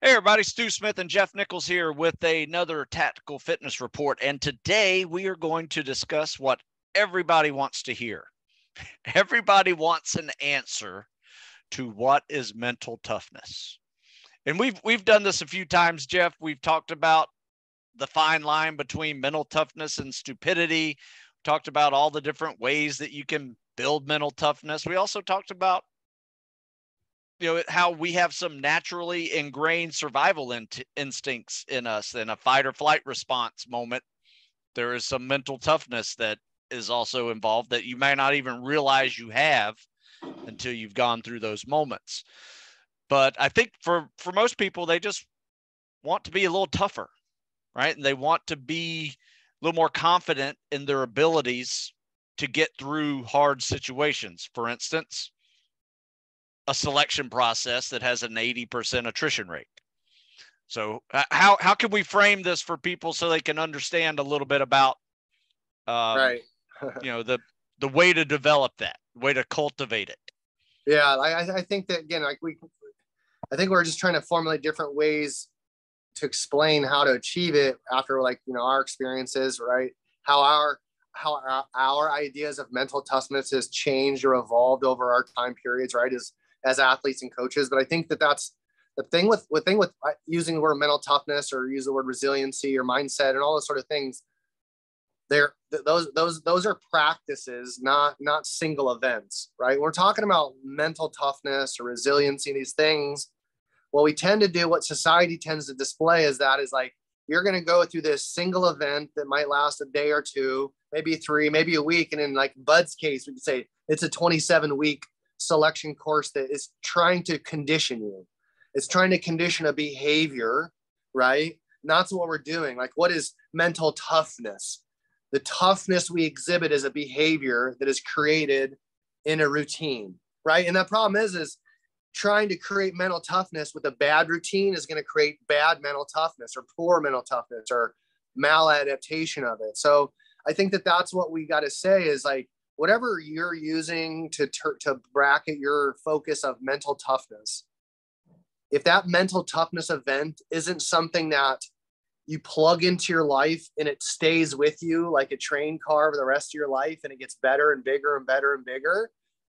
Hey everybody, Stu Smith and Jeff Nichols here with another tactical fitness report. And today we are going to discuss what everybody wants to hear. Everybody wants an answer to what is mental toughness. And we've done this a few times, Jeff. We've talked about the fine line between mental toughness and stupidity. We talked about all the different ways that you can build mental toughness. We also talked about how we have some naturally ingrained survival instincts in us. In a fight or flight response moment, there is some mental toughness that is also involved that you may not even realize you have until you've gone through those moments. But I think for most people, they just want to be a little tougher, right? And they want to be a little more confident in their abilities to get through hard situations. For instance, a selection process that has an 80% attrition rate. So how can we frame this for people so they can understand a little bit about, right. the way to develop that, way to cultivate it? Yeah, I think that, again, I think we're just trying to formulate different ways to explain how to achieve it after, our experiences, right? How our ideas of mental toughness has changed or evolved over our time periods, right? As athletes and coaches. But I think that's the thing with using the word mental toughness or use the word resiliency or mindset and all those sort of things. Those are practices, not single events, right? We're talking about mental toughness or resiliency, these things. What we tend to do, what society tends to display is like, you're going to go through this single event that might last a day or two, maybe 3, maybe a week. And in like Bud's case, we could say it's a 27-week selection course that is trying to condition you. It's trying to condition a behavior, right? And that's what we're doing. Like, what is mental toughness? The toughness we exhibit is a behavior that is created in a routine, right? And the problem is trying to create mental toughness with a bad routine is going to create bad mental toughness or poor mental toughness or maladaptation of it. So I think that's what we got to say is like, whatever you're using to bracket your focus of mental toughness, if that mental toughness event isn't something that you plug into your life and it stays with you like a train car for the rest of your life and it gets better and bigger and better and bigger,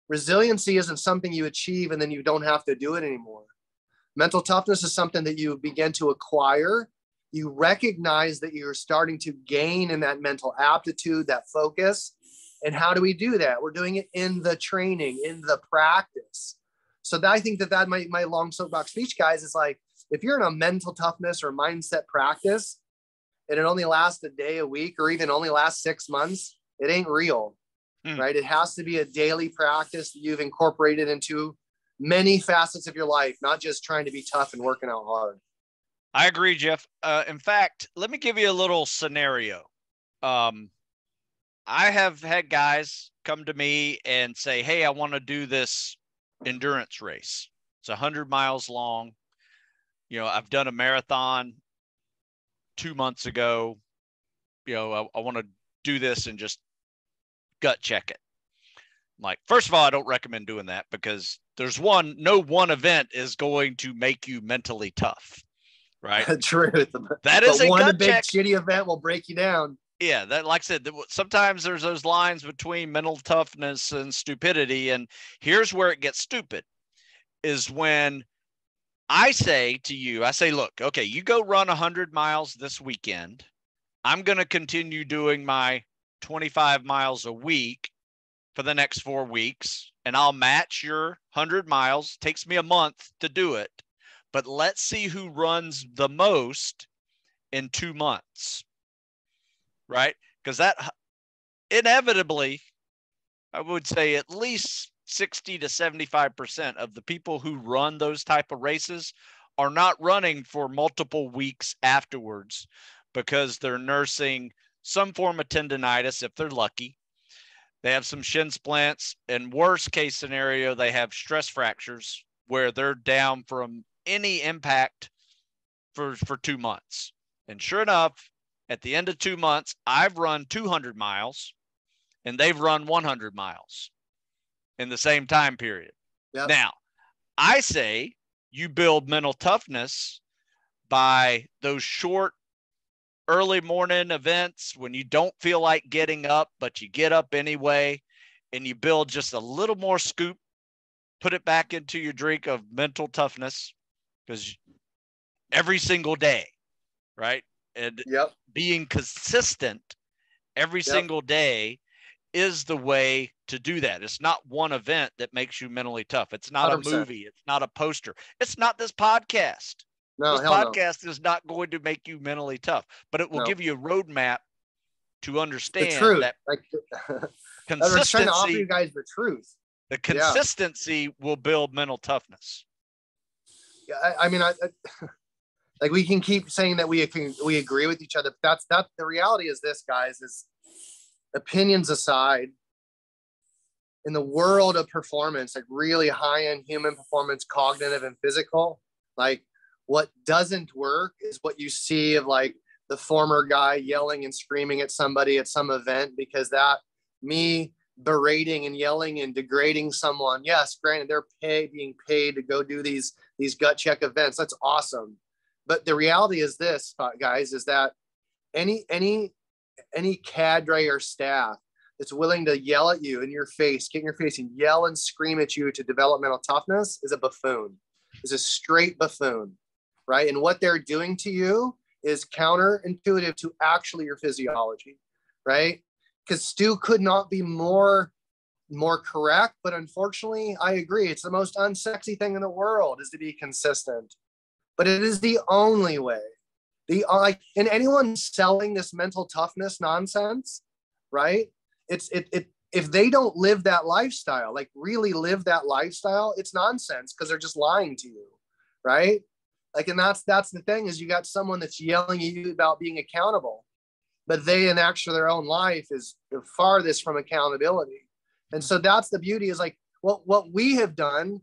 resiliency isn't something you achieve and then you don't have to do it anymore. Mental toughness is something that you begin to acquire. You recognize that you're starting to gain in that mental aptitude, that focus. And how do we do that? We're doing it in the training, in the practice. So I think that my long soapbox speech, guys, is like, if you're in a mental toughness or mindset practice and it only lasts a day, a week, or even only lasts 6 months, it ain't real, right? It has to be a daily practice that you've incorporated into many facets of your life, not just trying to be tough and working out hard. I agree, Jeff. In fact, let me give you a little scenario. I have had guys come to me and say, hey, I want to do this endurance race. It's 100 miles long. I've done a marathon 2 months ago. I want to do this and just gut check it. Like, first of all, I don't recommend doing that because no one event is going to make you mentally tough, right? Truth. That is a gut big check. Shitty event will break you down. Yeah, that, like I said, sometimes there's those lines between mental toughness and stupidity. And here's where it gets stupid is when I say to you, look, okay, you go run 100 miles this weekend. I'm going to continue doing my 25 miles a week for the next 4 weeks, and I'll match your 100 miles. Takes me a month to do it, but let's see who runs the most in 2 months. Right? Because that inevitably, I would say at least 60 to 75% of the people who run those type of races are not running for multiple weeks afterwards because they're nursing some form of tendonitis if they're lucky. They have some shin splints, and worst case scenario, they have stress fractures where they're down from any impact for 2 months. And sure enough, at the end of 2 months, I've run 200 miles and they've run 100 miles in the same time period. Yep. Now, I say you build mental toughness by those short early morning events when you don't feel like getting up, but you get up anyway, and you build just a little more scoop, put it back into your drink of mental toughness, because every single day, right? And being consistent every single day is the way to do that. It's not one event that makes you mentally tough. It's not 100%. a movie. It's not a poster. It's not this podcast. No, this podcast is not going to make you mentally tough, but it will give you a roadmap to understand the truth. that We're trying to offer you guys the truth. The consistency will build mental toughness. Yeah, I mean, like we can keep saying that we agree with each other. That's the reality is this, guys, is opinions aside, in the world of performance, like really high-end human performance, cognitive and physical, like what doesn't work is what you see of like the former guy yelling and screaming at somebody at some event, because that me berating and yelling and degrading someone. Yes, granted, they're being paid to go do these gut check events. That's awesome. But the reality is this, guys, is that any cadre or staff that's willing to yell at you in your face, get in your face and yell and scream at you to develop mental toughness is a buffoon, is a straight buffoon, right? And what they're doing to you is counterintuitive to actually your physiology, right? Because Stu could not be more correct, but unfortunately, I agree. It's the most unsexy thing in the world is to be consistent, but it is the only way. And anyone selling this mental toughness nonsense, right? If they don't live that lifestyle, like really live that lifestyle, it's nonsense because they're just lying to you, right? Like, and that's the thing is you got someone that's yelling at you about being accountable, but they in actually their own life is the farthest from accountability. And so that's the beauty is like what we have done,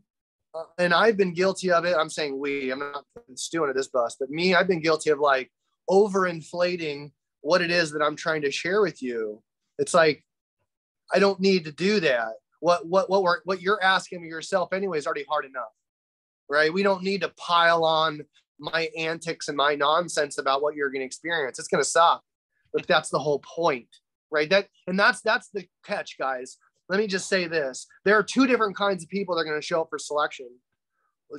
and I've been guilty of it. I'm saying I'm not stewing at this bus, but me, I've been guilty of like overinflating what it is that I'm trying to share with you. It's like, I don't need to do that. What you're asking me yourself anyway is already hard enough, right? We don't need to pile on my antics and my nonsense about what you're going to experience. It's going to suck, but that's the whole point, right? That's the catch, guys. Let me just say this. There are two different kinds of people that are going to show up for selection.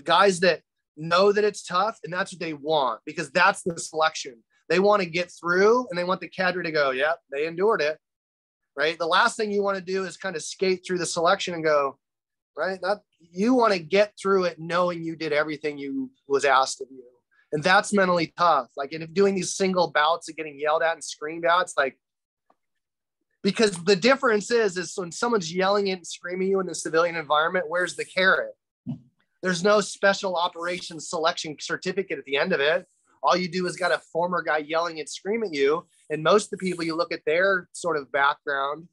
Guys that know that it's tough and that's what they want, because that's the selection. They want to get through and they want the cadre to go, yep, they endured it, right? The last thing you want to do is kind of skate through the selection and go, right? You want to get through it knowing you did everything you was asked of you. And that's mentally tough. Like, and if doing these single bouts of getting yelled at and screamed at, it's like, because the difference is when someone's yelling and screaming you in the civilian environment, where's the carrot? There's no special operations selection certificate at the end of it. All you do is got a former guy yelling and screaming at you. And most of the people, you look at their sort of background,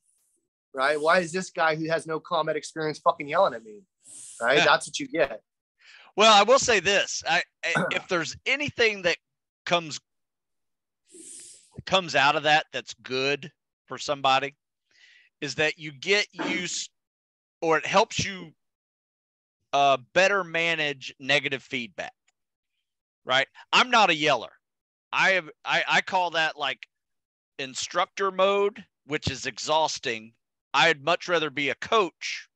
right? Why is this guy who has no combat experience fucking yelling at me? Right? Yeah. That's what you get. Well, I will say this. If there's anything that comes out of that's good for somebody, is that you get used, or it helps you better manage negative feedback, right? I'm not a yeller. I call that like instructor mode, which is exhausting. I'd much rather be a coach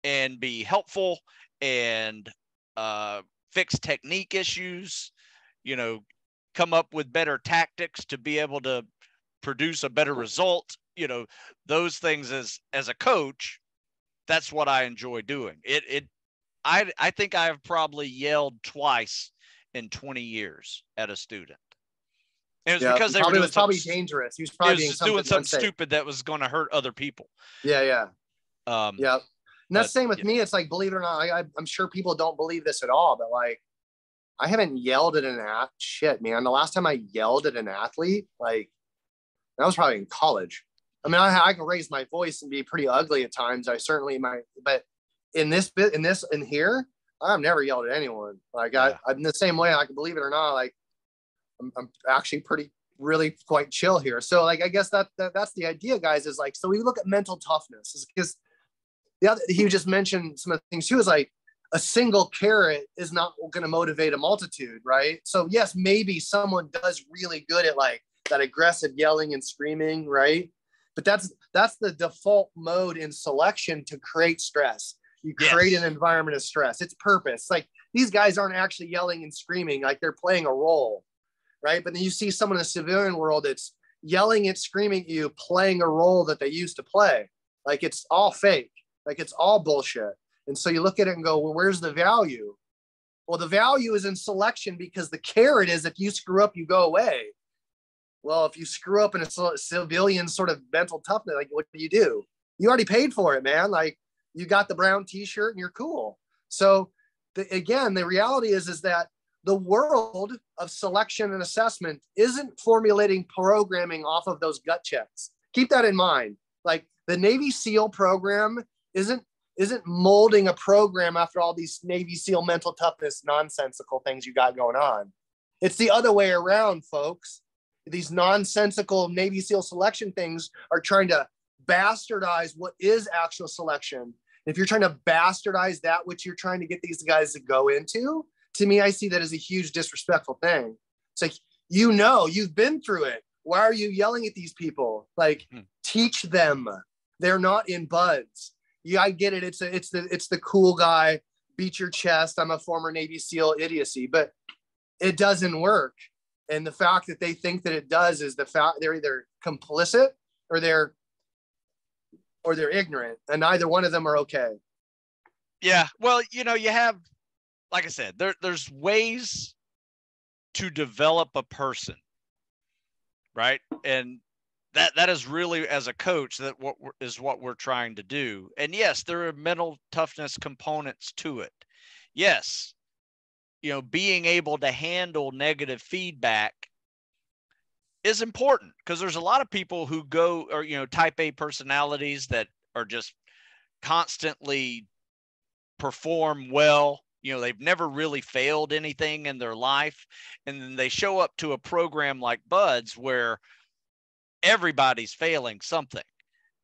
and be helpful and fix technique issues, come up with better tactics to be able to produce a better result, those things as a coach. That's what I enjoy doing. I think I have probably yelled twice in 20 years at a student. And it was because it was probably dangerous. He was probably doing something stupid that was going to hurt other people. Yeah. And that's the same with me. It's like, believe it or not, I'm sure people don't believe this at all, but like, I haven't yelled at an athlete. Shit, man. The last time I yelled at an athlete, like, that was probably in college. I mean, I can raise my voice and be pretty ugly at times. I certainly might, but in here, I've never yelled at anyone. Like I'm the same way. I can believe it or not. Like I'm actually really quite chill here. So like, I guess that's the idea, guys, is like, so we look at mental toughness because he just mentioned some of the things too, is like a single carrot is not going to motivate a multitude, right? So yes, maybe someone does really good at like that aggressive yelling and screaming, right? But that's the default mode in selection to create stress. You create an environment of stress. It's purpose. Like these guys aren't actually yelling and screaming, like they're playing a role, right? But then you see someone in the civilian world that's yelling and screaming at you, playing a role that they used to play. Like it's all fake. Like it's all bullshit. And so you look at it and go, well, where's the value? Well, the value is in selection, because the carrot is if you screw up, you go away. Well, if you screw up in a civilian sort of mental toughness, like what do? You already paid for it, man. Like you got the brown t-shirt and you're cool. So again, the reality is that the world of selection and assessment isn't formulating programming off of those gut checks. Keep that in mind. Like the Navy SEAL program isn't molding a program after all these Navy SEAL mental toughness nonsensical things you got going on. It's the other way around, folks. These nonsensical Navy SEAL selection things are trying to bastardize what is actual selection. If you're trying to bastardize that which you're trying to get these guys to go into, to me, I see that as a huge disrespectful thing. It's like, you've been through it. Why are you yelling at these people? Like, teach them. They're not in buds. Yeah, I get it. It's the cool guy, beat your chest, I'm a former Navy SEAL idiocy, but it doesn't work. And the fact that they think that it does is the fact they're either complicit or they're ignorant, and neither one of them are okay. Yeah. Well, you have, like I said, there's ways to develop a person, right? And that is really, as a coach, that what we're trying to do. And yes, there are mental toughness components to it. Yes, being able to handle negative feedback is important, because there's a lot of people who go, or type A personalities that are just constantly perform well. They've never really failed anything in their life, and then they show up to a program like Buds where everybody's failing something.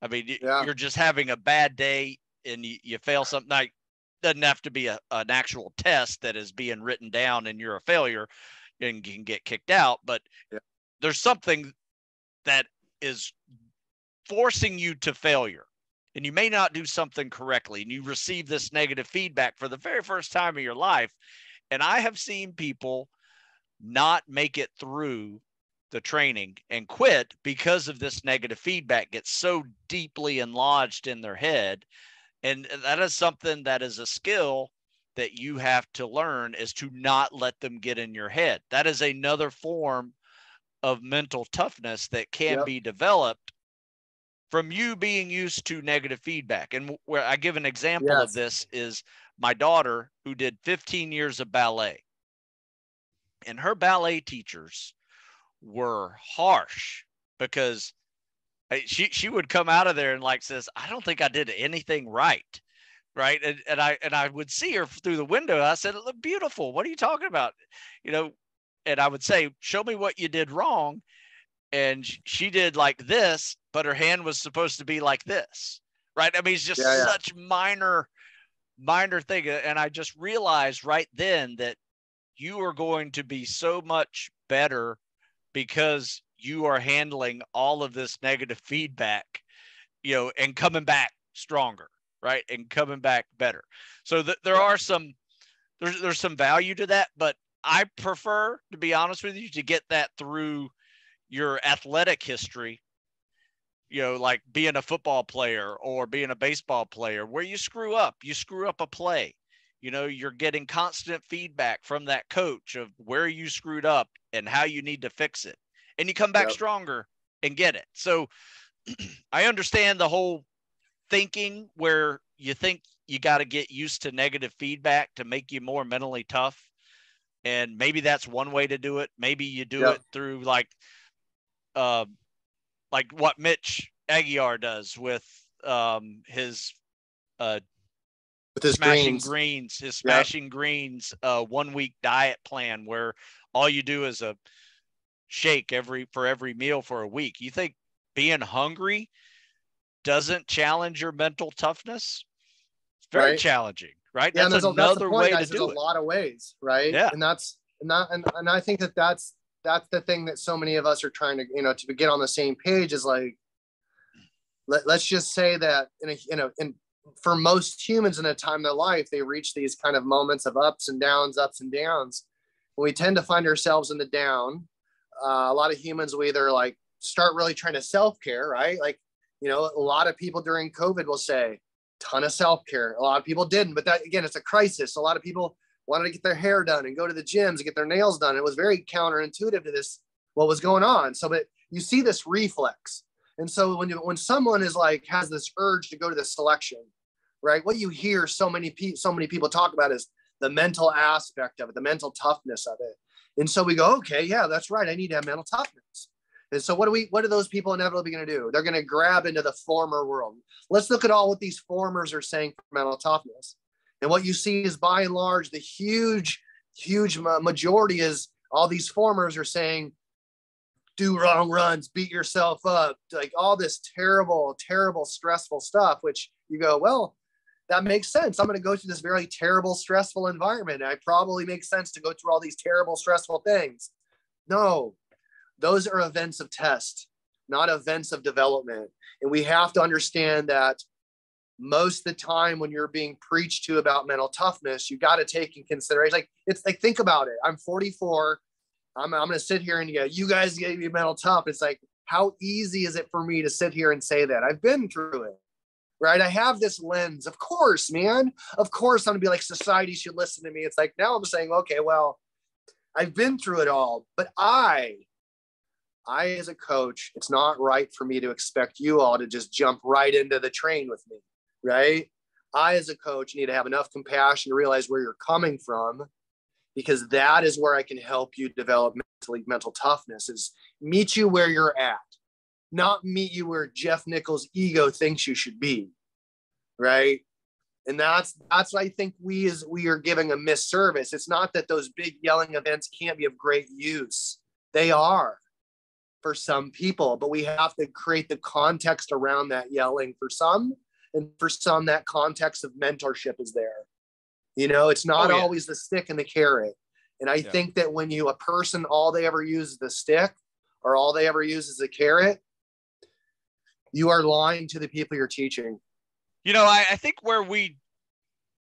I mean, you're just having a bad day and you fail something. Like, doesn't have to be an actual test that is being written down and you're a failure and can get kicked out, but there's something that is forcing you to failure, and you may not do something correctly, and you receive this negative feedback for the very first time in your life. And I have seen people not make it through the training and quit because of this negative feedback gets so deeply lodged in their head. And that is something that is a skill that you have to learn, is to not let them get in your head. That is another form of mental toughness that can be developed from you being used to negative feedback. And where I give an example of this is my daughter, who did 15 years of ballet, and her ballet teachers were harsh, because she would come out of there and like says, I don't think I did anything right. Right. And I would see her through the window. I said, it looked beautiful. What are you talking about? And I would say, show me what you did wrong. And she did like this, but her hand was supposed to be like this. Right. I mean, it's just such minor thing. And I just realized right then that you are going to be so much better because you are handling all of this negative feedback, and coming back stronger, right? And coming back better. So there are there's some value to that, but I prefer, to be honest with you, to get that through your athletic history, like being a football player or being a baseball player, where you screw up a play. You're getting constant feedback from that coach of where you screwed up and how you need to fix it. And you come back stronger and get it. So I understand the whole thinking where you think you got to get used to negative feedback to make you more mentally tough. And maybe that's one way to do it. Maybe you do it through like what Mitch Aguiar does with his smashing greens 1 week diet plan, where all you do is a shake for every meal for a week. You think being hungry doesn't challenge your mental toughness? It's very challenging, right? Yeah, That's and that's the another point, way to guys. There's a do it. lot of ways, right? Yeah. And I think that's the thing that so many of us are trying to, to get on the same page is like, let's just say that for most humans in a time in their life, they reach these kind of moments of ups and downs. When we tend to find ourselves in the down, a lot of humans will either like start really trying to self-care, right? Like, a lot of people during COVID will say, ton of self-care. A lot of people didn't, but that, again, it's a crisis. A lot of people wanted to get their hair done and go to the gyms and get their nails done. It was very counterintuitive to this, what was going on. So, but you see this reflex. And so when someone is like, has this urge to go to the selection, right? What you hear so many people talk about is the mental aspect of it, the mental toughness of it. And so we go, okay, yeah, that's right. I need to have mental toughness. And so what are those people inevitably going to do? They're going to grab into the former world. Let's look at all what these formers are saying for mental toughness. And what you see is, by and large, the huge majority is all these formers are saying, do wrong runs, beat yourself up, like all this terrible, terrible, stressful stuff, which you go, well, that makes sense. I'm going to go through this very terrible, stressful environment. And it probably makes sense to go through all these terrible, stressful things. No, those are events of test, not events of development. And we have to understand that most of the time when you're being preached to about mental toughness, you got to take in consideration, like, it's like, think about it. I'm 44. I'm going to sit here and go, you guys gave me mental tough. It's like, how easy is it for me to sit here and say that? I've been through it, right? I have this lens. Of course, man. Of course, I'm going to be like, society should listen to me. It's like, now I'm saying, okay, well, I've been through it all, but I, as a coach, it's not right for me to expect you all to just jump right into the train with me, right? I, as a coach, need to have enough compassion to realize where you're coming from, because that is where I can help you develop mental toughness, is meet you where you're at, not meet you where Jeff Nichols' ego thinks you should be, right? And that's I think we are giving a misservice. It's not that those big yelling events can't be of great use. They are for some people, but we have to create the context around that yelling for some, and for some that context of mentorship is there. It's not always the stick and the carrot. And I think that when a person, all they ever use is the stick, or all they ever use is the carrot, you are lying to the people you're teaching. I think where we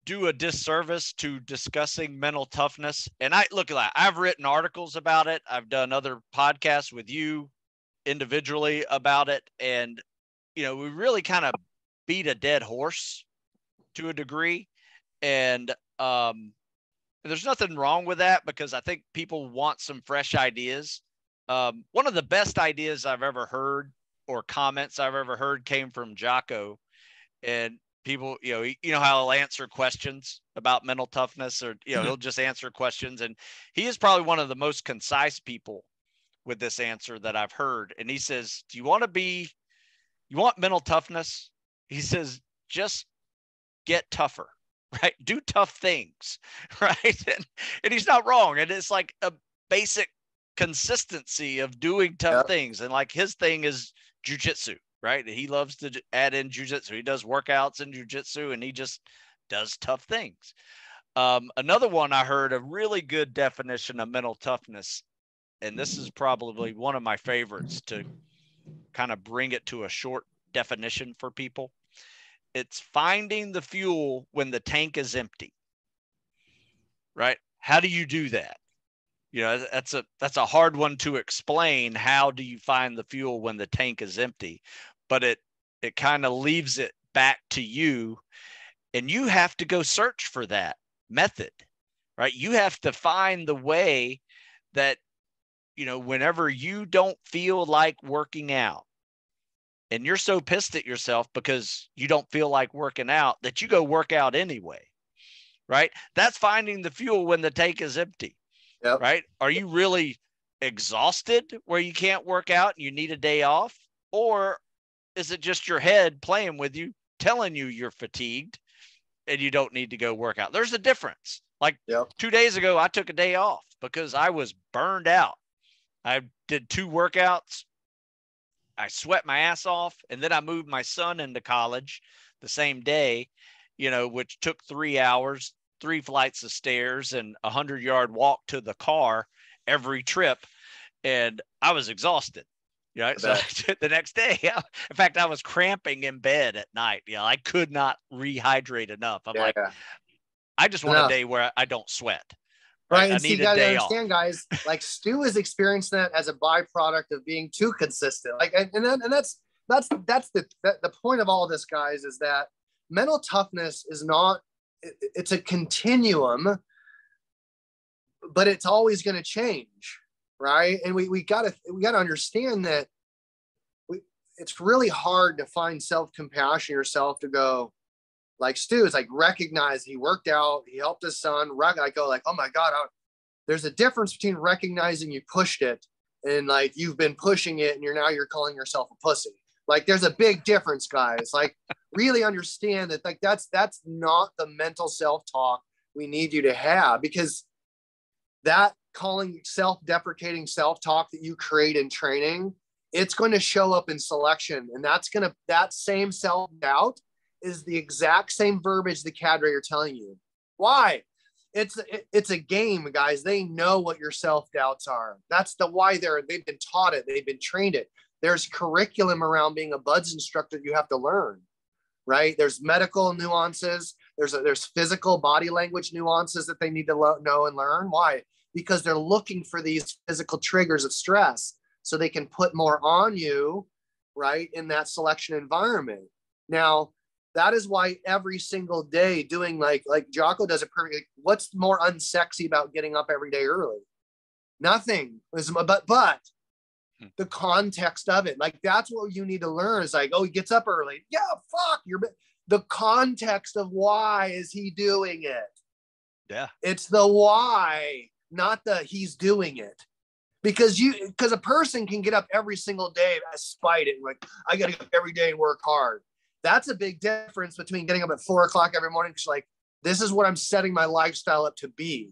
do a disservice to discussing mental toughness, and I've written articles about it. I've done other podcasts with you individually about it. And, we really kind of beat a dead horse to a degree. And there's nothing wrong with that, because I think people want some fresh ideas. One of the best ideas I've ever heard, or comments I've ever heard, came from Jocko. And people, how he'll answer questions about mental toughness, or, he'll just answer questions. And he is probably one of the most concise people with this answer that I've heard. And he says, do you want mental toughness? He says, just get tougher, right? Do tough things, right? And he's not wrong. And it's like a basic consistency of doing tough things. And like, his thing is jujitsu, right? He loves to add in jujitsu. He does workouts in jujitsu, and he just does tough things. Another one I heard, a really good definition of mental toughness, and this is probably one of my favorites to kind of bring it to a short definition for people. It's finding the fuel when the tank is empty, right? How do you do that? That's a hard one to explain. How do you find the fuel when the tank is empty? But it kind of leaves it back to you, and you have to go search for that method, right? You have to find the way that, whenever you don't feel like working out, and you're so pissed at yourself because you don't feel like working out, that you go work out anyway, right? That's finding the fuel when the tank is empty, right? Are you really exhausted where you can't work out and you need a day off? Or is it just your head playing with you, telling you you're fatigued and you don't need to go work out? There's a difference. Like 2 days ago, I took a day off because I was burned out. I did 2 workouts. I sweat my ass off. And then I moved my son into college the same day. which took 3 hours, 3 flights of stairs, and 100-yard walk to the car every trip. And I was exhausted. So the next day, in fact, I was cramping in bed at night. I could not rehydrate enough. I'm I just want a day where I don't sweat. Right. I And see, need you a gotta day understand, off. guys, like Stu is experiencing that as a byproduct of being too consistent. That's the point of all this, guys, is that mental toughness is not, it's a continuum, but it's always going to change. Right. And we gotta understand that it's really hard to find self-compassion yourself to go, like Stu is like, recognize he worked out, he helped his son. I go like, oh my God, there's a difference between recognizing you pushed it and like you've been pushing it and you're calling yourself a pussy. Like there's a big difference, guys. Like really understand that, like that's not the mental self-talk we need you to have, because that calling self-deprecating self-talk that you create in training, it's going to show up in selection. And that same self-doubt is the exact same verbiage the cadre are telling you. Why? It's a game, guys. They know what your self-doubts are. That's the why they've been taught it. They've been trained it. There's curriculum around being a BUDS instructor you have to learn, right? There's medical nuances. There's physical body language nuances that they need to know and learn. Why? Because they're looking for these physical triggers of stress so they can put more on you, right, in that selection environment. Now, that is why every single day doing like Jocko does it perfectly. What's more unsexy about getting up every day early? Nothing. But the context of it, like that's what you need to learn. Is like, oh, he gets up early. Yeah, fuck. The context of why is he doing it? Yeah. It's the why, not the he's doing it. Because a person can get up every single day as spite it. Like, I got to get up every day and work hard. That's a big difference between getting up at 4 o'clock every morning. Because like, this is what I'm setting my lifestyle up to be.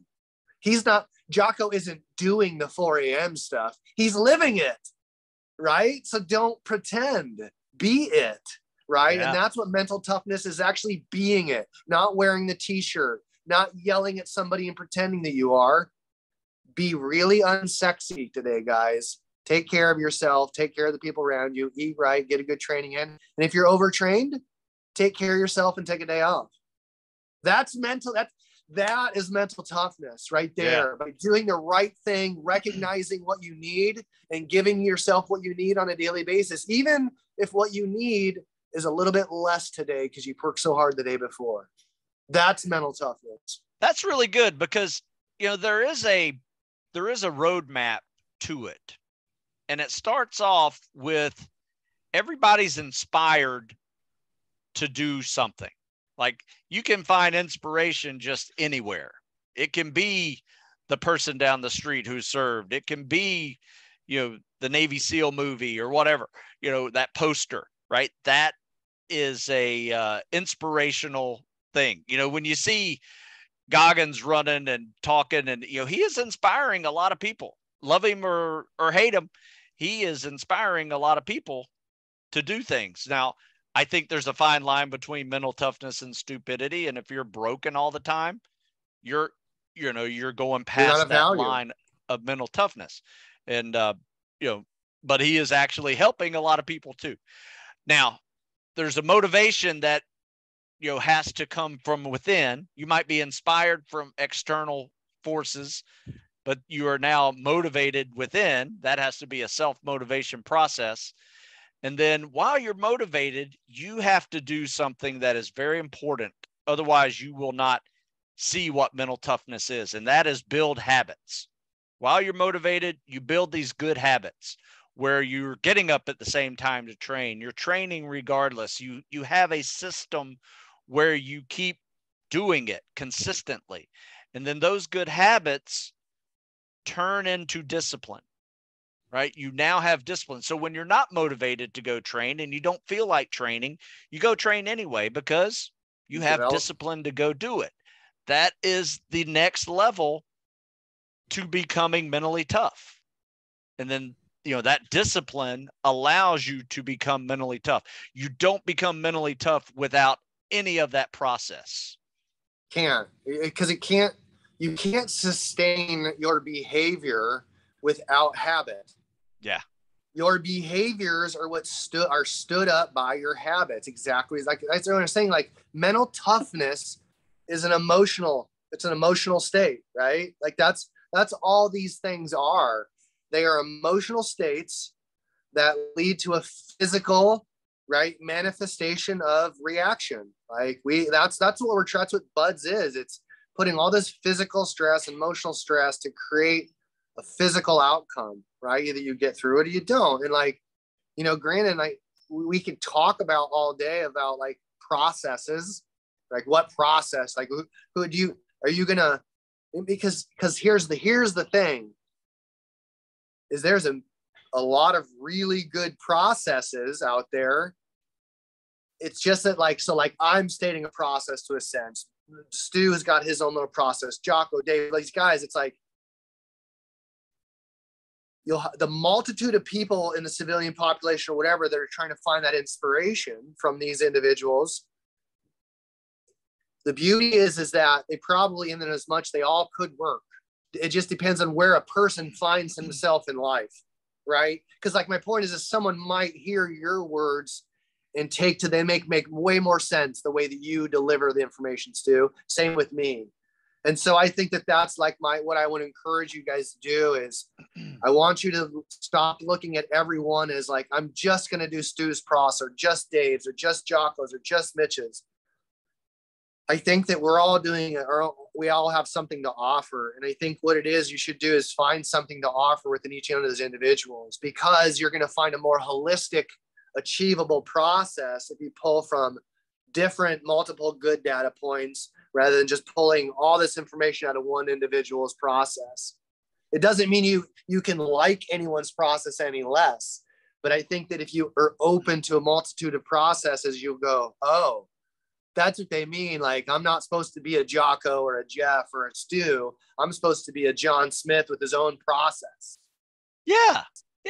Jocko isn't doing the 4 a.m. stuff. He's living it. Right. So don't pretend, be it. Right. Yeah. And that's what mental toughness is, actually being it, not wearing the t-shirt, not yelling at somebody and pretending that you are. Be really unsexy today, guys. Take care of yourself. Take care of the people around you. Eat right. Get a good training in. And if you're overtrained, take care of yourself and take a day off. That's mental. That is mental toughness right there. Yeah. By doing the right thing, recognizing what you need, and giving yourself what you need on a daily basis, even if what you need is a little bit less today because you worked so hard the day before. That's mental toughness. That's really good, because there is a roadmap to it. And it starts off with everybody's inspired to do something. Like, you can find inspiration just anywhere. It can be the person down the street who served. It can be, the Navy SEAL movie or whatever, that poster, right? That is a inspirational thing. When you see Goggins running and talking, and he is inspiring a lot of people. Love him or hate him, he is inspiring a lot of people to do things. Now, I think there's a fine line between mental toughness and stupidity, and if you're broken all the time, you're going past that line of mental toughness. And but he is actually helping a lot of people too. Now, there's a motivation that has to come from within. You might be inspired from external forces, but you are now motivated within. That has to be a self-motivation process. And then while you're motivated, you have to do something that is very important. Otherwise, you will not see what mental toughness is. And that is build habits. While you're motivated, you build these good habits where you're getting up at the same time to train. You're training regardless. You have a system where you keep doing it consistently. And then those good habits turn into discipline, right? You now have discipline. So when you're not motivated to go train and you don't feel like training, you go train anyway because you have discipline to go do it. That is the next level to becoming mentally tough. And then, that discipline allows you to become mentally tough. You don't become mentally tough without any of that process. Can't, because you can't sustain your behavior without habit. Yeah. Your behaviors are what stood up by your habits. Exactly. Like that's what I'm saying. Like mental toughness is an emotional state, right? Like that's all these things are. They are emotional states that lead to a physical, right, manifestation of reaction. Like that's what buds is. It's putting all this physical stress, emotional stress to create a physical outcome, right? Either you get through it or you don't. And like, granted, like we could talk about all day about like processes, like what process, like who are you gonna, because here's the thing, is there's a lot of really good processes out there. It's just that like I'm stating a process to a sense. Stu has got his own little process. Jocko, Dave, these guys, it's like the multitude of people in the civilian population or whatever that are trying to find that inspiration from these individuals. The beauty is that they probably, in as much they all could work. It just depends on where a person finds himself in life, right? Because like my point is someone might hear your words and take to them make way more sense the way that you deliver the information, Stu. Same with me. And so I think that's like what I want to encourage you guys to do is I want you to stop looking at everyone as like, I'm just going to do Stu's process or just Dave's or just Jocko's or just Mitch's. I think that we're all doing it, or we all have something to offer. And I think what it is you should do is find something to offer within each one of those individuals, because you're going to find a more holistic, achievable process if you pull from different multiple good data points rather than just pulling all this information out of one individual's process. It doesn't mean you can like anyone's process any less, but I think that if you are open to a multitude of processes, you'll go, oh, that's what they mean. Like, I'm not supposed to be a Jocko or a Jeff or a Stu. I'm supposed to be a John Smith with his own process. Yeah,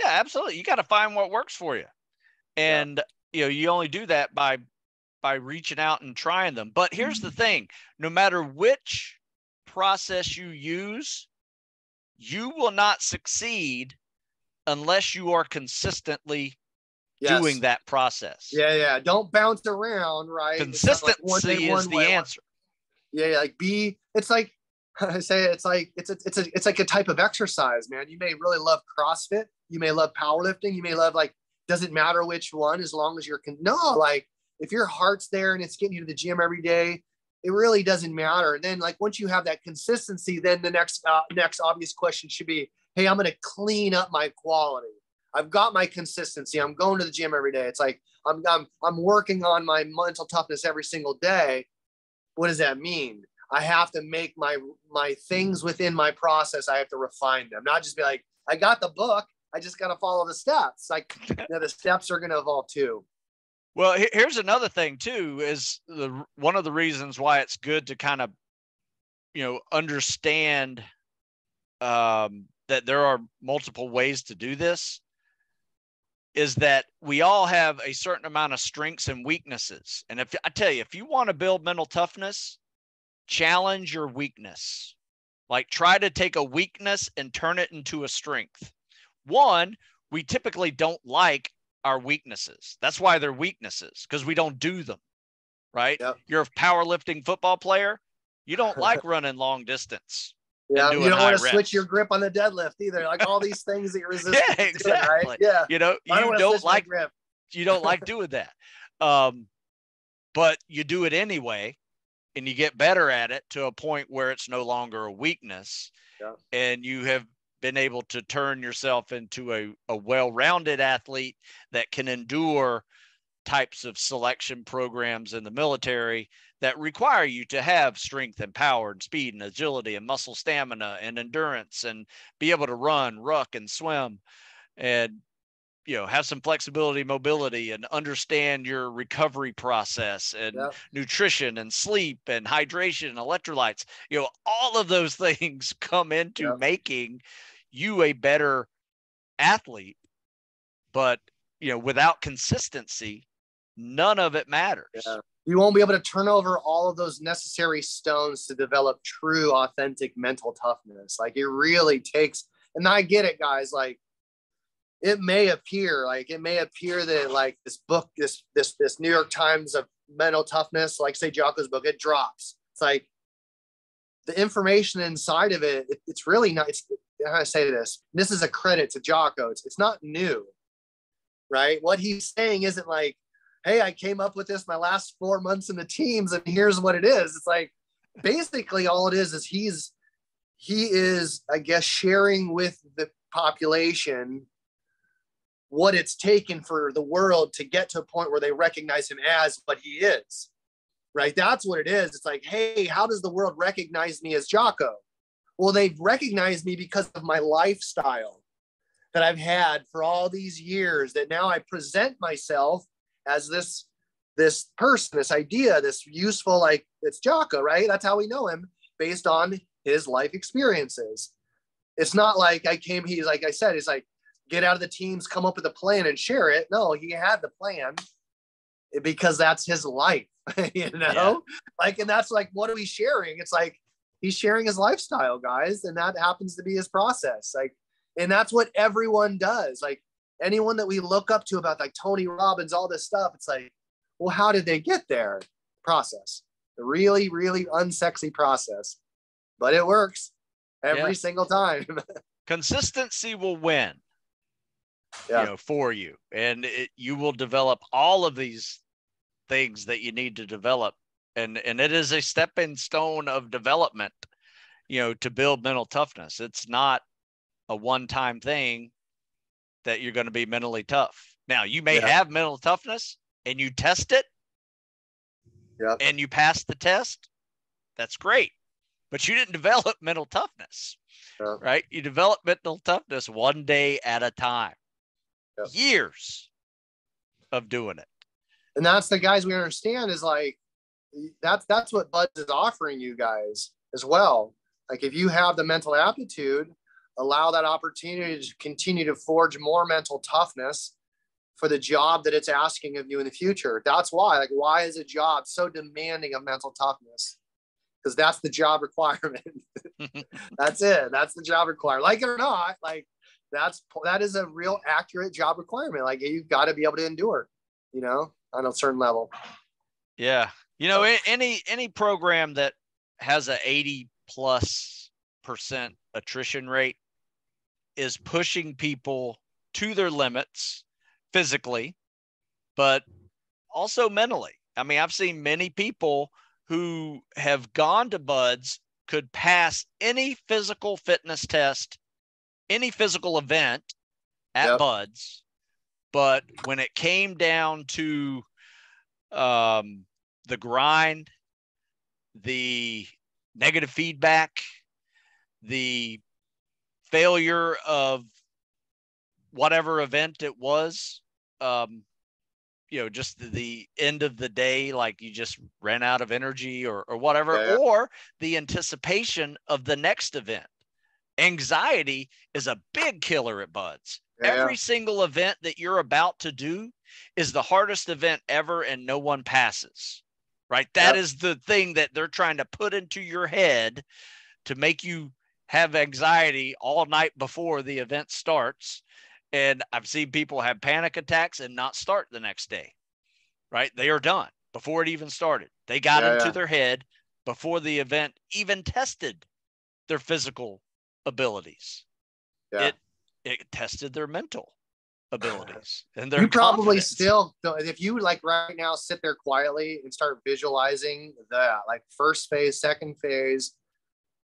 absolutely. You got to find what works for you. And, you only do that by reaching out and trying them. But here's the thing, no matter which process you use, you will not succeed unless you are consistently doing that process. Yeah. Don't bounce around, right? Consistency is the answer. Yeah, like it's like I say, it's like a type of exercise, man. You may really love CrossFit, you may love powerlifting, you may love like, doesn't matter which one, as long as like if your heart's there and it's getting you to the gym every day, it really doesn't matter. And then like once you have that consistency, then the next obvious question should be, hey, I'm going to clean up my quality. I've got my consistency. I'm going to the gym every day. It's like I'm working on my mental toughness every single day. What does that mean? I have to make my things within my process. I have to refine them, not just be like, I got the book, I just got to follow the steps. Like the steps are going to evolve too. Well, here's another thing too, is one of the reasons why it's good to kind of, understand that there are multiple ways to do this, is that we all have a certain amount of strengths and weaknesses. And if I tell you, if you want to build mental toughness, challenge your weakness. Like try to take a weakness and turn it into a strength. One, we typically don't like our weaknesses. That's why they're weaknesses, because we don't do them, right? Yep. You're a powerlifting football player. You don't like running long distance. Yeah, you don't want to switch your grip on the deadlift either. Like all these things that you're resisting. Yeah, exactly. Doing, right? Yeah. You don't like grip. You don't like doing that. But you do it anyway, and you get better at it to a point where it's no longer a weakness. Yeah. And you have been able to turn yourself into a well-rounded athlete that can endure types of selection programs in the military that require you to have strength and power and speed and agility and muscle stamina and endurance and be able to run, ruck, and swim, and have some flexibility, mobility, and understand your recovery process and nutrition and sleep and hydration and electrolytes. All of those things come into making you a better athlete. But without consistency, none of it matters. You won't be able to turn over all of those necessary stones to develop true, authentic mental toughness. Like it really takes, and I get it, guys. Like it may appear that like this book, this New York Times of mental toughness, like say Jocko's book, it drops. It's like the information inside of it, it's really not, it's, how do I say this? This is a credit to Jocko. It's not new, right? What he's saying isn't like, hey, I came up with this my last 4 months in the teams and here's what it is. It's like, basically all it is he is, I guess, sharing with the population what it's taken for the world to get to a point where they recognize him as what he is, right? That's what it is. It's like, hey, how does the world recognize me as Jocko? Well, they've recognized me because of my lifestyle that I've had for all these years, that now I present myself as this person, this idea, this useful, like it's Jocko, right? That's how we know him, based on his life experiences. It's not like he's like I said, it's like, get out of the teams, come up with a plan and share it. No, he had the plan because that's his life, you know? Yeah. Like, and that's like, what are we sharing? It's like, he's sharing his lifestyle, guys. And that happens to be his process. Like, and that's what everyone does. Like anyone that we look up to about like Tony Robbins, all this stuff, it's like, well, how did they get there? Process, the really, really unsexy process, but it works every single time. Consistency will win. For you, and you will develop all of these things that you need to develop, and it is a stepping stone of development, to build mental toughness. It's not a one-time thing that you're going to be mentally tough. Now, you may have mental toughness and you test it and you pass the test. That's great, but you didn't develop mental toughness, right? You develop mental toughness one day at a time. Years of doing it. And that's the guys we understand is like, that's what Buds is offering you guys as well. Like if you have the mental aptitude, allow that opportunity to continue to forge more mental toughness for the job that it's asking of you in the future. That's why is a job so demanding of mental toughness? Because that's the job requirement. That's it. That's the job requirement. Like it or not, like that is a real accurate job requirement. Like you've got to be able to endure, on a certain level. Yeah. Any program that has a 80+% attrition rate is pushing people to their limits physically, but also mentally. I mean, I've seen many people who have gone to Buds, could pass any physical fitness test, any physical event at Buds, but when it came down to the grind, the negative feedback, the failure of whatever event it was, just the end of the day, like you just ran out of energy or whatever, or the anticipation of the next event. Anxiety is a big killer at Buds. Every single event that you're about to do is the hardest event ever, and no one passes, right? That is the thing that they're trying to put into your head to make you have anxiety all night before the event starts. And I've seen people have panic attacks and not start the next day, right? They are done before it even started. They got into their head before the event even tested their physical abilities. It tested their mental abilities and their you probably confidence. Still, if you like right now sit there quietly and start visualizing that like first phase, second phase,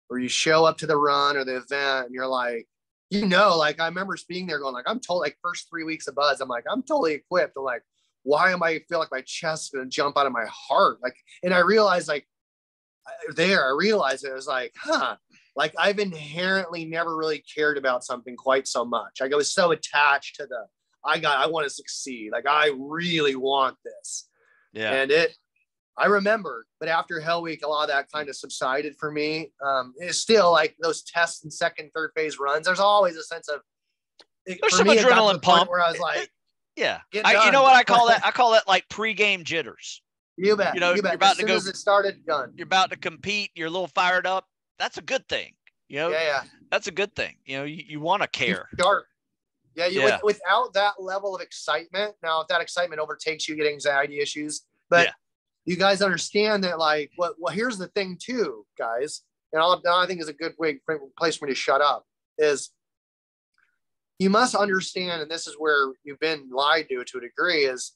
where you show up to the run or the event and you're like, like I remember being there going like, I'm totally like first 3 weeks of Buds, I'm like, I'm totally equipped. I'm like, why am I feel like my chest is gonna jump out of my heart? Like, and I realized like I realized it was like, like I've inherently never really cared about something quite so much. Like I was so attached to I want to succeed. Like I really want this. Yeah. And I remember, but after Hell Week, a lot of that kind of subsided for me. It's still like those tests and second, third phase runs. There's always a sense of, there's some adrenaline pump where I was like, you know what I call that? I call that like pregame jitters. You bet. You know, You you're bet. about As to soon go, as it started, done. you're about to compete, you're a little fired up. That's a good thing. You know, Yeah. that's a good thing. You know, you want to care. Sharp. Yeah. Yeah. Without that level of excitement, now if that excitement overtakes you, get anxiety issues. But Yeah. you guys understand that, like, well, here's the thing too, guys. And I think is a good place for me to shut up is you must understand, and this is where you've been lied to a degree, is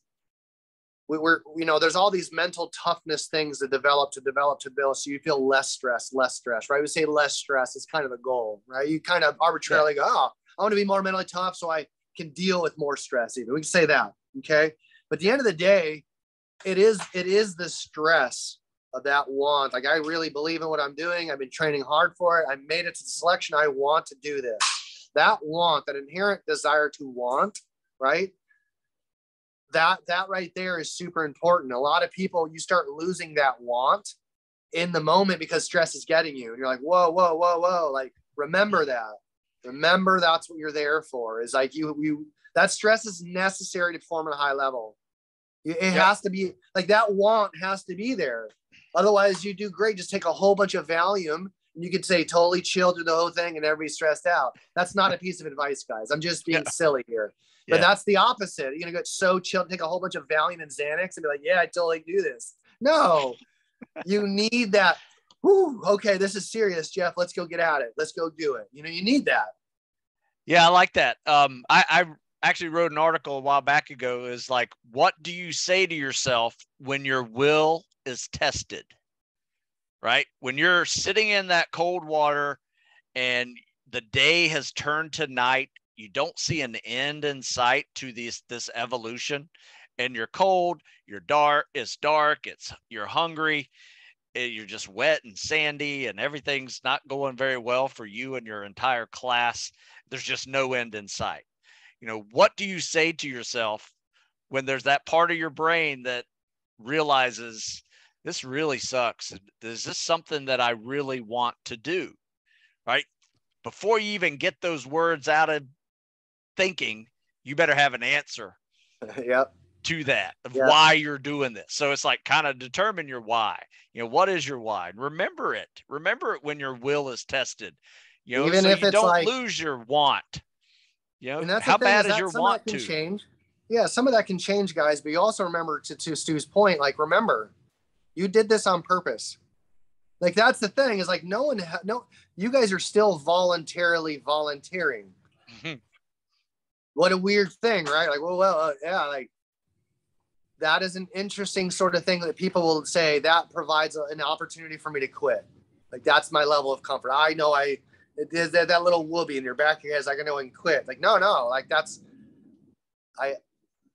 we're there's all these mental toughness things that develop to build, so you feel less stress, right? We say less stress is kind of the goal, right? You kind of arbitrarily go, oh, I want to be more mentally tough so I can deal with more stress. Even we can say that, okay? But at the end of the day, it is the stress of that want. Like, I really believe in what I'm doing. I've been training hard for it. I made it to the selection. I want to do this. That want, that inherent desire to want, right? That right there is super important. A lot of people, you start losing that want in the moment because stress is getting you. And you're like, whoa. Like, remember that. Remember that's what you're there for. Is like that stress is necessary to perform at a high level. It has to be, like, that want has to be there. Otherwise, you do great. Just take a whole bunch of Valium and you could say totally chill through the whole thing and everybody's stressed out. That's not a piece of advice, guys. I'm just being silly here. But that's the opposite. You're going to get so chill, take a whole bunch of Valium and Xanax and be like, yeah, I totally do this. No, you need that. Whew, okay, this is serious, Jeff. Let's go get at it. Let's go do it. You need that. Yeah, I like that. I actually wrote an article a while back ago, is like, what do you say to yourself when your will is tested? Right? When you're sitting in that cold water and the day has turned to night, you don't see an end in sight to this evolution, and you're cold, you're dark, you're hungry, you're just wet and sandy, and everything's not going very well for you and your entire class. There's just no end in sight. What do you say to yourself when there's that part of your brain that realizes this really sucks? Is this something that I really want to do? Right? Before you even get those words out of thinking, you better have an answer to that, of why you're doing this. So it's like, kind of determine your why. What is your why? Remember it when your will is tested, Even so if you it's don't like, lose your want. And that's how the thing, bad is your some want of that can to change. Yeah, some of that can change, guys. But you also remember, to Stu's point, like, remember, you did this on purpose. Like, that's the thing, is like, you guys are still voluntarily volunteering. What a weird thing, right? Like, yeah, like, that is an interesting sort of thing that people will say that provides an opportunity for me to quit. Like, that's my level of comfort. I know that little whoopee in your back of your head is like, I know I can quit. Like, no, like, that's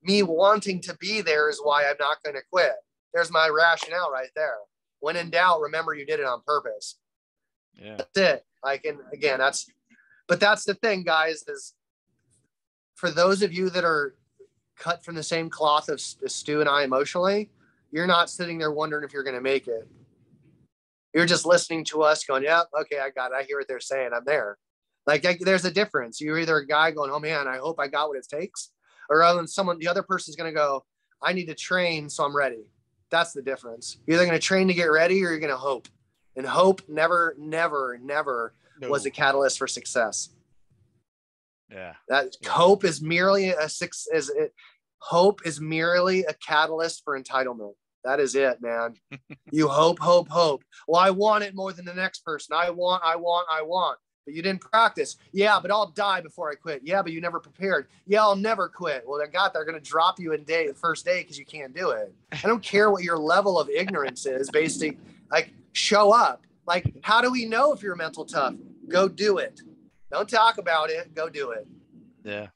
me wanting to be there is why I'm not going to quit. There's my rationale right there. When in doubt, remember you did it on purpose. Yeah, that's it. Like, and again, that's the thing, guys, is for those of you that are cut from the same cloth as Stu and I emotionally, you're not sitting there wondering if you're going to make it. You're just listening to us going, yeah, okay, I got it. I hear what they're saying. I'm there. Like, there's a difference. You're either a guy going, oh man, I hope I got what it takes. Or other than the other person's going to go, I need to train, so I'm ready. That's the difference. You're either going to train to get ready, or you're going to hope. And hope never was a catalyst for success. Yeah. Hope is merely hope is merely a catalyst for entitlement. That is it, man. You hope. Well, I want it more than the next person. I want. But you didn't practice. Yeah, but I'll die before I quit. Yeah, but you never prepared. Yeah, I'll never quit. Well, they're going to drop you the first day because you can't do it. I don't care what your level of ignorance is. Basically, like, show up. Like, how do we know if you're mental tough? Go do it. Don't talk about it. Go do it. Yeah.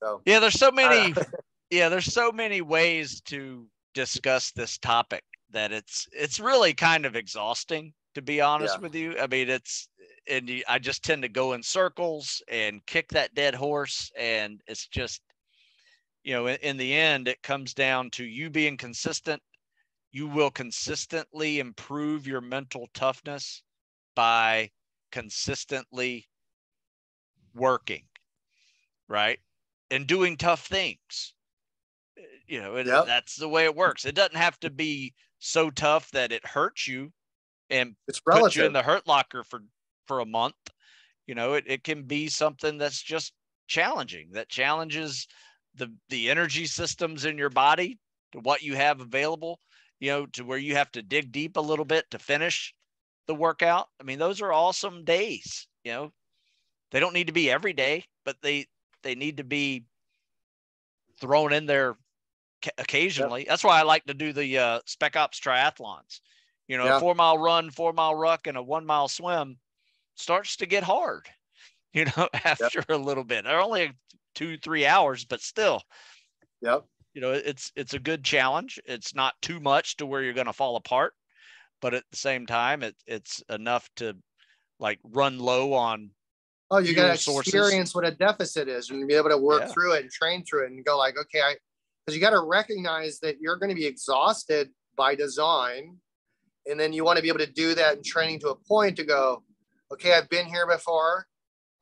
So yeah, there's so many. There's so many ways to discuss this topic that it's really kind of exhausting, to be honest with you. I mean, I just tend to go in circles and kick that dead horse. And it's just, in the end, it comes down to you being consistent. You will consistently improve your mental toughness by consistently working, right? And doing tough things. You know, Yep. that's the way it works. It doesn't have to be so tough that it hurts you and It's put you in relative. the hurt locker for a month. You know, it can be something that's just challenging, that challenges the energy systems in your body to what you have available, you know, to where you have to dig deep a little bit to finish the workout. I mean, those are awesome days. You know, they don't need to be every day, but they need to be thrown in there occasionally. Yep. That's why I like to do the Spec Ops triathlons. You know, a Yeah. 4 mile run, 4 mile ruck, and a 1 mile swim starts to get hard, you know, Yep. after a little bit. They're only 2-3 hours, but still, Yep. you know, it's a good challenge. It's not too much to where you're going to fall apart, but at the same time, it's enough to like run low on Oh, you got to fuel sources. experience what a deficit is and be able to work Yeah. through it and train through it and go like, okay, because you got to recognize that you're going to be exhausted by design. And then you want to be able to do that in training to a point to go, okay, I've been here before.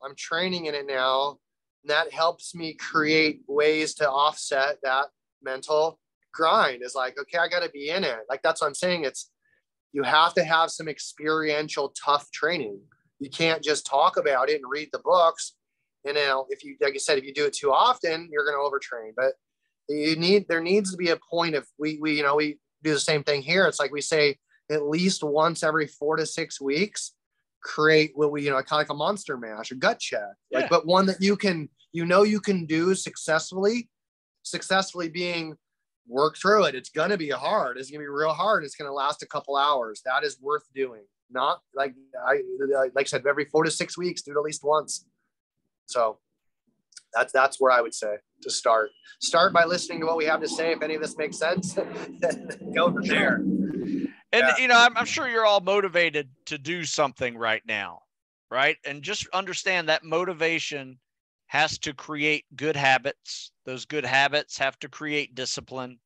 I'm training in it now. And that helps me create ways to offset that mental grind. Is like, okay, I got to be in it. Like, that's what I'm saying. You have to have some experiential, tough training. You can't just talk about it and read the books. And now, if you, like I said, if you do it too often, you're going to overtrain. But there needs to be a point of we do the same thing here. It's like we say at least once every 4 to 6 weeks, create what we, kind of like a monster mash, a gut check, like, but one that you can do successfully being work through it. It's going to be hard. It's going to be real hard. It's going to last a couple hours. That is worth doing. Not like I said, every 4 to 6 weeks, do it at least once. So that's where I would say to start by listening to what we have to say. If any of this makes sense, go from there. And, I'm sure you're all motivated to do something right now, right? And just understand that motivation has to create good habits. Those good habits have to create discipline,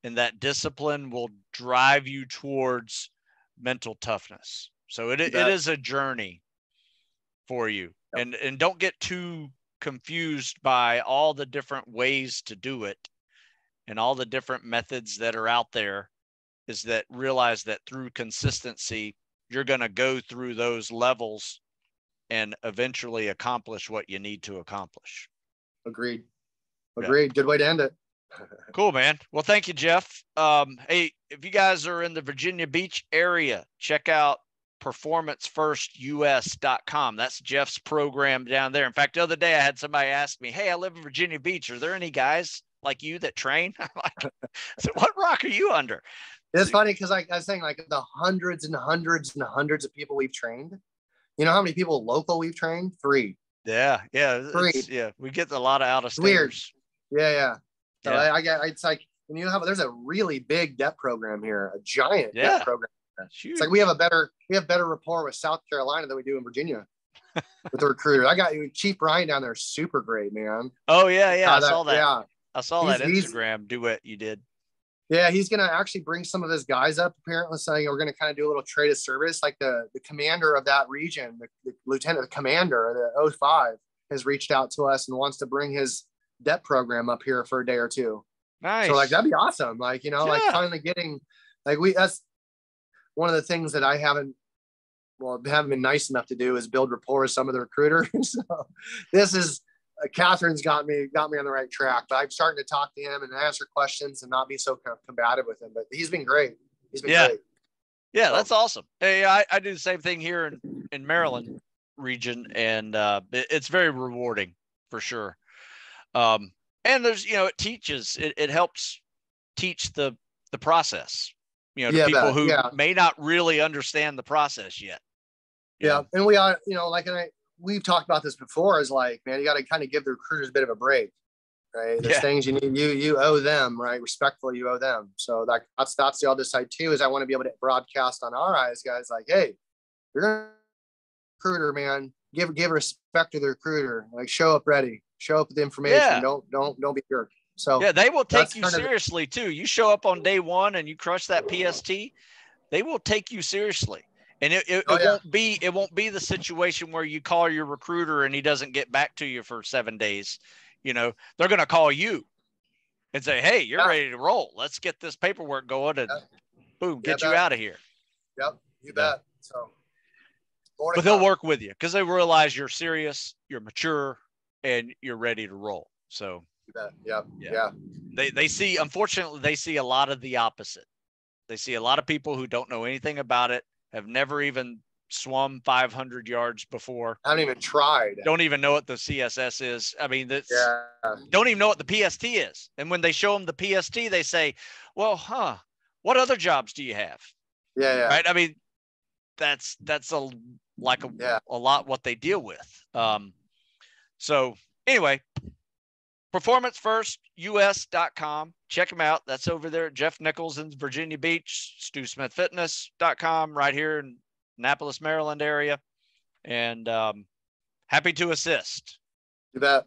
and that discipline will drive you towards mental toughness. So it is a journey for you. Yep. And don't get too confused by all the different ways to do it and all the different methods that are out there. Is that realize that through consistency, you're going to go through those levels and eventually accomplish what you need to accomplish. Agreed. Yeah. Good way to end it. Cool, man. Well, thank you, Jeff. Hey, if you guys are in the Virginia Beach area, check out performancefirstus.com. That's Jeff's program down there. In fact, the other day I had somebody ask me, hey, I live in Virginia Beach. Are there any guys like you that train? I'm like, so what rock are you under? It's funny because I was saying, like, the hundreds and hundreds and hundreds of people we've trained. You know how many people local we've trained? 3. Yeah. 3. Yeah. We get a lot of out of staters. Weird. Yeah. So yeah. It's like, when there's a really big DEP program here, a giant DEP program. It's like we have better rapport with South Carolina than we do in Virginia with the recruiter. I got Chief Brian down there, super great, man. Oh yeah. I saw that. Yeah. I saw that Instagram duet you did. Yeah, he's going to actually bring some of his guys up, apparently, saying we're going to kind of do a little trade of service. Like the commander of that region, the lieutenant commander, the 05, has reached out to us and wants to bring his DEP program up here for a day or two. Nice. So, like, that'd be awesome. Like, like finally getting, like, that's one of the things that I haven't been nice enough to do is build rapport with some of the recruiters. So this is, Catherine's got me on the right track, but I'm starting to talk to him and answer questions and not be so combative with him. But he's been great. Great. Yeah, that's awesome. Hey, I do the same thing here in Maryland region, and it's very rewarding for sure. And there's, it helps teach the process, to people who may not really understand the process yet. Yeah. And we are, we've talked about this before, is like, man, you got to kind of give the recruiters a bit of a break, right? There's things you need, you owe them, right? Respectfully, you owe them. So that's the other side too, is I want to be able to broadcast on our eyes, guys, like, hey, you're a recruiter, man, give respect to the recruiter, like show up ready, show up with the information. Don't be jerk. So yeah, they will take you seriously too. You show up on day one and you crush that PST, they will take you seriously. And it won't be the situation where you call your recruiter and he doesn't get back to you for 7 days. They're going to call you. and say, hey, you're ready to roll. Let's get this paperwork going and boom, get you out of here. Yep, you bet. So, but they'll work with you because they realize you're serious, you're mature, and you're ready to roll. So, you bet. Yeah. They see, unfortunately, they see a lot of the opposite. They see a lot of people who don't know anything about it, have never even swum 500 yards before. Haven't even tried. Don't even know what the CSS is. I mean, don't even know what the PST is. And when they show them the PST, they say, well, what other jobs do you have? Yeah. Right. I mean, that's a lot what they deal with. So anyway, performancefirst.us.com. Check them out. That's over there at Jeff Nichols in Virginia Beach, StuSmithFitness.com right here in Annapolis, Maryland area. And happy to assist. You bet.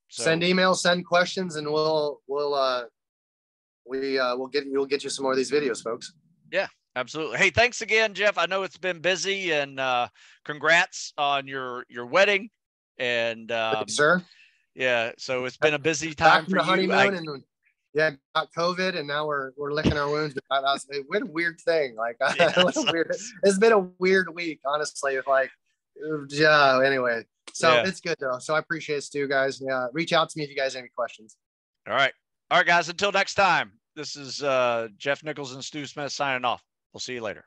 So, send emails, send questions, and we'll get you some more of these videos, folks. Yeah, absolutely. Hey, thanks again, Jeff. I know it's been busy, and congrats on your wedding. And thank you, sir. Yeah, so it's been a busy time for you. Honeymoon and got COVID, and now we're licking our wounds. What a weird thing! Like, it's been a weird week, honestly. Anyway, so it's good though. So I appreciate it, Stu, guys. Yeah, reach out to me if you guys have any questions. All right, guys. Until next time. This is Jeff Nichols and Stu Smith signing off. We'll see you later.